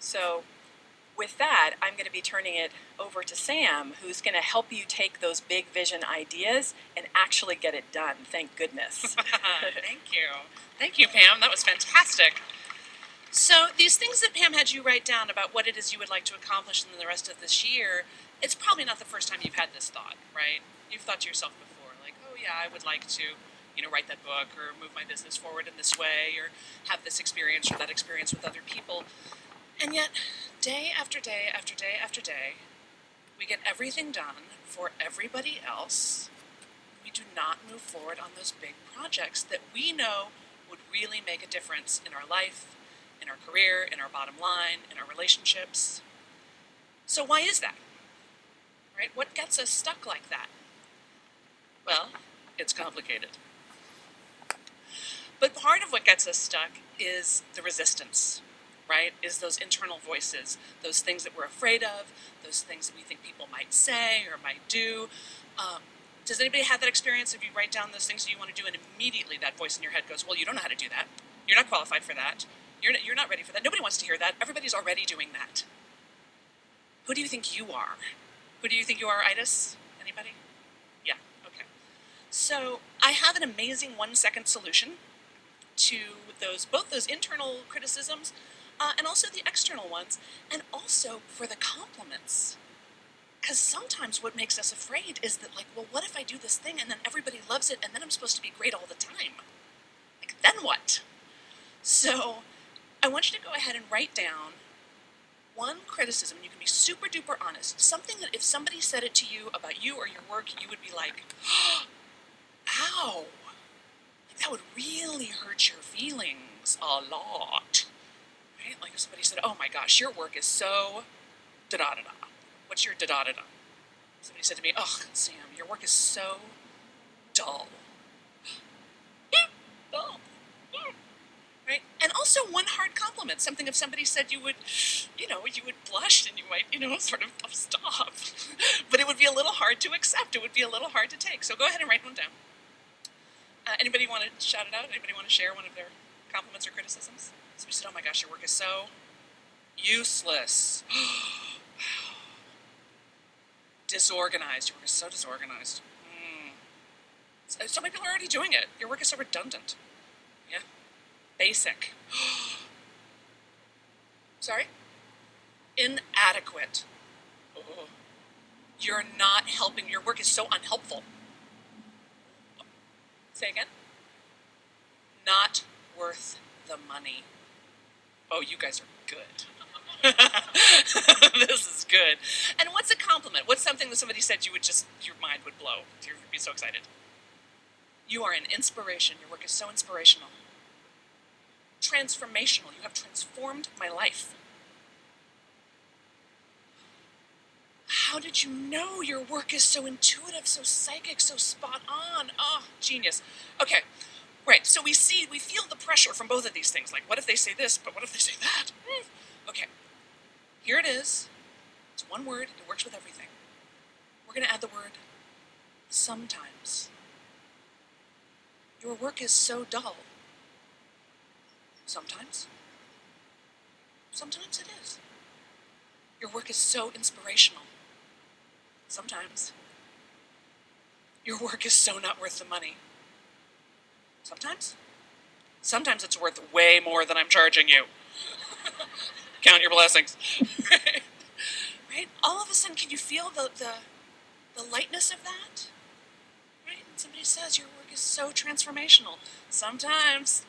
So with that, I'm going to be turning it over to Sam, who's going to help you take those big vision ideas and actually get it done. Thank goodness. Thank you. Thank you, Pam. That was fantastic. So these things that Pam had you write down about what it is you would like to accomplish in the rest of this year, it's probably not the first time you've had this thought, right? You've thought to yourself before, like, oh yeah, I would like to, write that book or move my business forward in this way or have this experience or that experience with other people. And yet, day after day after day after day, we get everything done for everybody else. We do not move forward on those big projects that we know would really make a difference in our life, in our career, in our bottom line, in our relationships. So why is that? Right? What gets us stuck like that? Well, it's complicated. But part of what gets us stuck is the resistance, right? Is those internal voices, those things that we're afraid of, those things that we think people might say or might do. Does anybody have that experience if you write down those things that you want to do and immediately that voice in your head goes, well, you don't know how to do that. You're not qualified for that. You're not ready for that. Nobody wants to hear that. Everybody's already doing that. Who do you think you are? Who do you think you are, Itis? Anybody? Yeah, okay. So I have an amazing 1-second solution to both those internal criticisms and also the external ones, and also for the compliments. Because sometimes what makes us afraid is that, like, well, what if I do this thing and then everybody loves it and then I'm supposed to be great all the time? Like, then what? So I want you to go ahead and write down one criticism. You can be super duper honest. Something that if somebody said it to you about you or your work, you would be like, ow. Like, that would really hurt your feelings a lot. Right? Like if somebody said, oh my gosh, your work is so da-da-da-da. What's your da-da-da-da? Somebody said to me, oh, Sam, your work is so dull. Dull. Right? And also one hard compliment. Something if somebody said you would blush and you might, sort of stop. But it would be a little hard to accept. It would be a little hard to take. So go ahead and write one down. Anybody want to shout it out? Anybody want to share one of their compliments or criticisms? Somebody said, oh my gosh, your work is so useless. Disorganized. Your work is so disorganized. So many people are already doing it. Your work is so redundant. Yeah. Basic. Sorry? Inadequate. Oh. You're not helping. Your work is so unhelpful. Say again. Not worth the money. Oh, you guys are good. This is good. And what's a compliment? What's something that somebody said your mind would blow? You'd be so excited. You are an inspiration. Your work is so inspirational. Transformational. You have transformed my life. How did you know your work is so intuitive, so psychic, so spot on? Oh, genius. Okay, right, so we feel the pressure from both of these things. Like, what if they say this, but what if they say that? Okay, here it is. It's one word. It works with everything. We're going to add the word sometimes. Your work is so dull. Sometimes. Sometimes it is. Your work is so inspirational. Sometimes. Your work is so not worth the money. Sometimes. Sometimes it's worth way more than I'm charging you. Count your blessings. Right? All of a sudden, can you feel the lightness of that? Right? And somebody says your work is so transformational. Sometimes.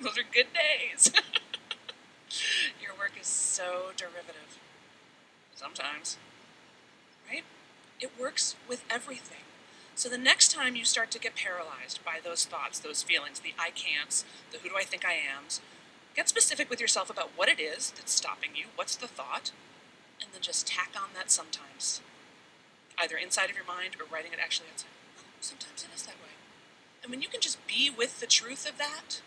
Those are good days. Your work is so derivative. Sometimes. Right? It works with everything. So the next time you start to get paralyzed by those thoughts, those feelings, the I can'ts, the who do I think I am's, get specific with yourself about what it is that's stopping you, what's the thought, and then just tack on that sometimes. Either inside of your mind or writing it actually outside. Oh, sometimes it is that way. And when you can just be with the truth of that,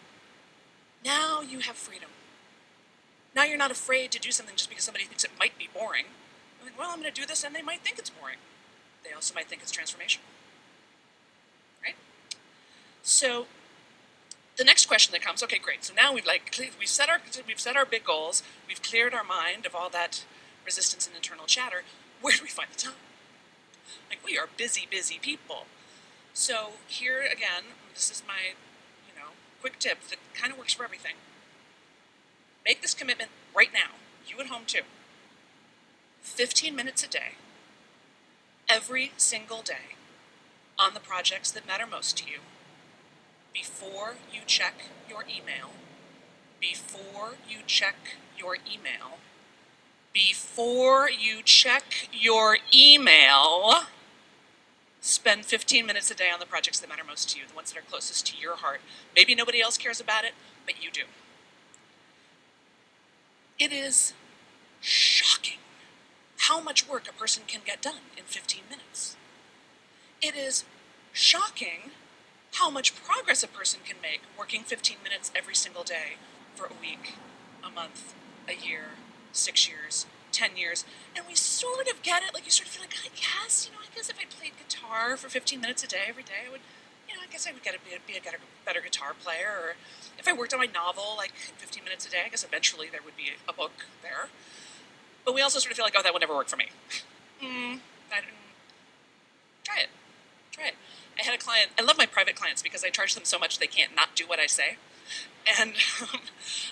now you have freedom. Now you're not afraid to do something just because somebody thinks it might be boring. You're like, well, I'm going to do this, and they might think it's boring. They also might think it's transformational. Right? So The next question that comes, okay, great. So now we've set our big goals. We've cleared our mind of all that resistance and internal chatter. Where do we find the time? Like, we are busy, busy people. So here again, this is my, quick tip that kind of works for everything. Make this commitment right now. You at home too. 15 minutes a day, every single day, on the projects that matter most to you, before you check your email, before you check your email, before you check your email, spend 15 minutes a day on the projects that matter most to you, the ones that are closest to your heart. Maybe nobody else cares about it, but you do. It is shocking how much work a person can get done in 15 minutes. It is shocking how much progress a person can make working 15 minutes every single day for a week, a month, a year, 6 years, 10 years. And we sort of get it, like you sort of feel like, I guess if I played guitar for 15 minutes a day every day, I would, I guess I would be a better guitar player. Or if I worked on my novel, like 15 minutes a day, I guess eventually there would be a book there. But we also sort of feel like, oh, that would never work for me. Try it. I had a client, I love my private clients because I charge them so much they can't not do what I say. And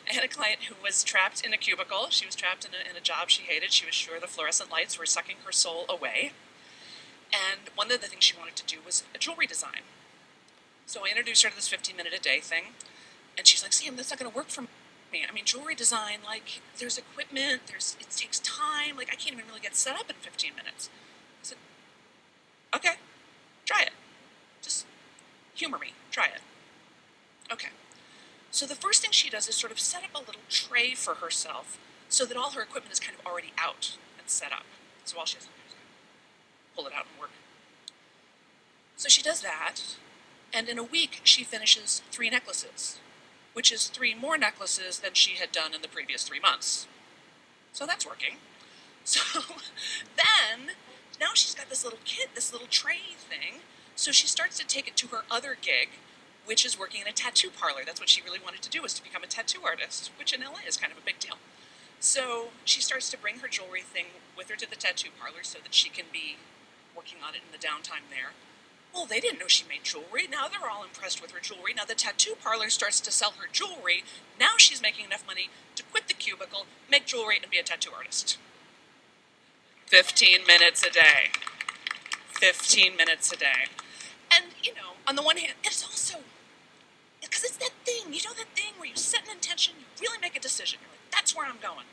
I had a client who was trapped in a cubicle. She was trapped in a job she hated. She was sure the fluorescent lights were sucking her soul away. And one of the things she wanted to do was a jewelry design. So I introduced her to this 15-minute-a-day thing. And she's like, Sam, that's not going to work for me. I mean, jewelry design, like, there's equipment, it takes time. Like, I can't even really get set up in 15 minutes. I said, okay, try it. Just humor me. Try it. Okay. So the first thing she does is sort of set up a little tray for herself so that all her equipment is kind of already out and set up. So all she has to do is pull it out and work. So she does that, and in a week she finishes 3 necklaces, which is 3 more necklaces than she had done in the previous 3 months. So that's working. So then, now she's got this little kit, this little tray thing, so she starts to take it to her other gig, which is working in a tattoo parlor. That's what she really wanted to do, was to become a tattoo artist, which in LA is kind of a big deal. So she starts to bring her jewelry thing with her to the tattoo parlor so that she can be working on it in the downtime there. Well, they didn't know she made jewelry. Now they're all impressed with her jewelry. Now the tattoo parlor starts to sell her jewelry. Now she's making enough money to quit the cubicle, make jewelry, and be a tattoo artist. 15 minutes a day. 15 minutes a day. And, on the one hand, it's also, because it's that thing, that thing where you set an intention, you really make a decision. You're like, that's where I'm going.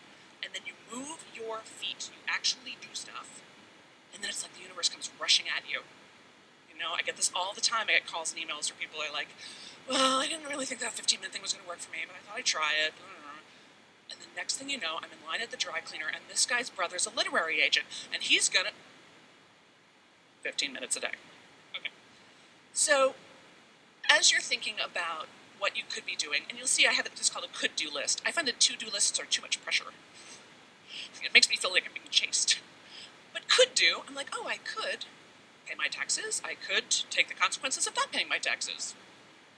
And then you move your feet, you actually do stuff. And then it's like the universe comes rushing at you. I get this all the time. I get calls and emails where people are like, well, I didn't really think that 15-minute thing was going to work for me, but I thought I'd try it. And the next thing you know, I'm in line at the dry cleaner, and this guy's brother's a literary agent, and he's going to... 15 minutes a day. Okay. So, as you're thinking about what you could be doing, and you'll see I have this called a could-do list. I find that to-do lists are too much pressure. It makes me feel like I'm being chased. But could-do, I'm like, oh, I could pay my taxes. I could take the consequences of not paying my taxes.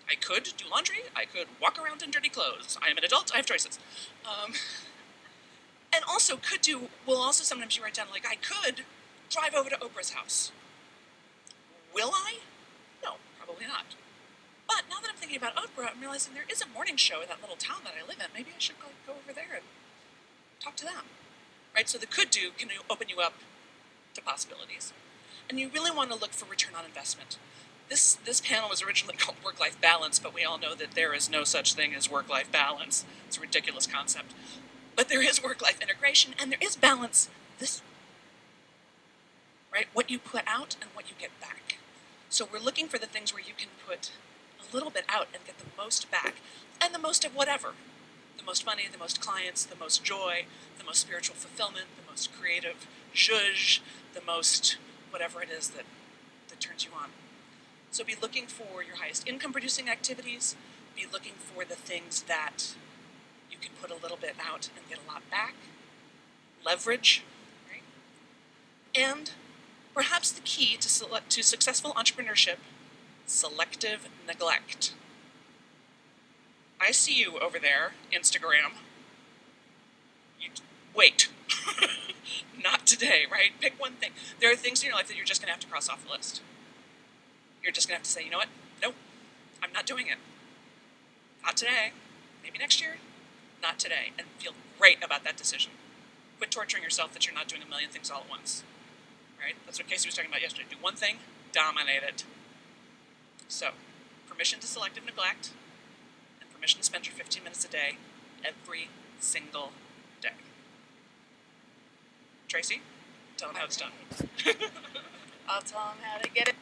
I could do laundry. I could walk around in dirty clothes. I am an adult. I have choices. And also, could-do will also sometimes you write down, like, I could drive over to Oprah's house. Will I? No, probably not. But now that I'm thinking about Oprah, I'm realizing there is a morning show in that little town that I live in. Maybe I should go over there and talk to them. Right? So the could-do can open you up to possibilities. And you really want to look for return on investment. This panel was originally called work-life balance, but we all know that there is no such thing as work-life balance. It's a ridiculous concept. But there is work-life integration, and there is balance this way. Right? What you put out and what you get back. So we're looking for the things where you can put a little bit out and get the most back, and the most of whatever. The most money, the most clients, the most joy, the most spiritual fulfillment, the most creative zhuzh, the most whatever it is that turns you on. So be looking for your highest income producing activities, be looking for the things that you can put a little bit out and get a lot back, leverage, right? And perhaps the key to successful entrepreneurship, selective neglect. I see you over there, Instagram. You wait. Not today, right? Pick one thing. There are things in your life that you're just going to have to cross off the list. You're just going to have to say, you know what? Nope, I'm not doing it. Not today. Maybe next year. Not today. And feel great about that decision. Quit torturing yourself that you're not doing a million things all at once. Right? That's what Casey was talking about yesterday. Do one thing, dominate it. So, permission to selective neglect, and permission to spend your 15 minutes a day every single day. Tracy, tell them how it's done. I'll tell them how to get it.